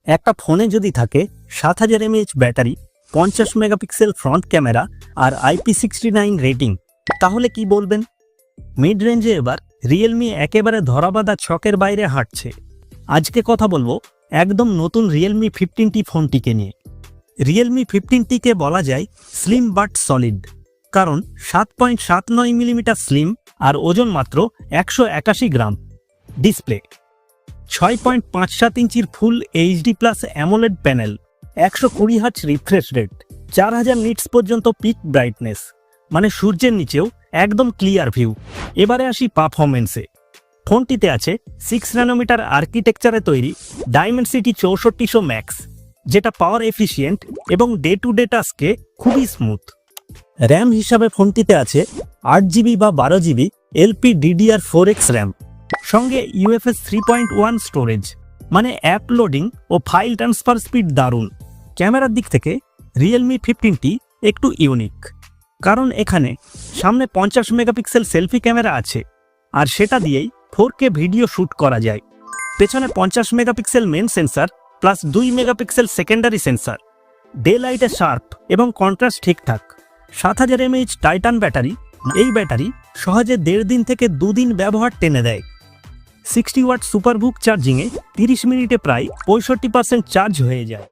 একটা ফোনে যদি থাকে 7000 mAh battery, 50 megapixel front camera আর IP69 রেটিং, তাহলে কি বলবেন? মিড রেঞ্জে এবার রিয়েলমি একেবারে ধরাবাঁধা ছকের বাইরে হাঁটছে। আজকে কথা বলবো একদম নতুন রিয়েলমি 15T ফোনটিকে নিয়ে। রিয়েলমি 15Tকে বলা যায় স্লিম বাট সলিড, কারণ 7.79 মিলিমিটার স্লিম আর ওজন মাত্র 181 গ্রাম। ডিসপ্লে 6.57 ইঞ্চির full HD plus AMOLED panel, 120 hertz refresh rate, 4000 nits পর্যন্ত পিক ব্রাইটনেস, মানে সূর্যের নিচেও একদম ক্লিয়ার ভিউ। এবারে আসি পারফরমেন্সে। ফোনটিতে আছে 6 ন্যানোমিটার আর্কিটেকচারে তৈরি ডাইমেনসিটি 6400 ম্যাক্স, যেটা পাওয়ার এফিশিয়েন্ট এবং ডে টু ডে টাস্কে খুবই স্মুথ। র্যাম হিসাবে ফোনটিতে আছে 8GB বা 12GB LPDDR4X র্যাম, সঙ্গে UFS 3.1 স্টোরেজ, মানে অ্যাপ লোডিং ও ফাইল ট্রান্সফার স্পিড দারুণ। ক্যামেরার দিক থেকে রিয়েলমি 15T একটু ইউনিক, কারণ এখানে সামনে 50 মেগাপিক্সেল সেলফি ক্যামেরা আছে, আর সেটা দিয়েই 4K ভিডিও শ্যুট করা যায়। পেছনে 50 megapixel main sensor plus 2 megapixel secondary sensor. Day লাইটে শার্প এবং কন্ট্রাস্ট ঠিকঠাক। 7000 mAh টাইটান ব্যাটারি, এই ব্যাটারি সহজে 1.5 দিন থেকে 2 দিন ব্যবহার টেনে দেয়। 60 ওয়াট সুপারবুক চার্জিংয়ে 30 মিনিটে প্রায় 65% চার্জ হয়ে যায়।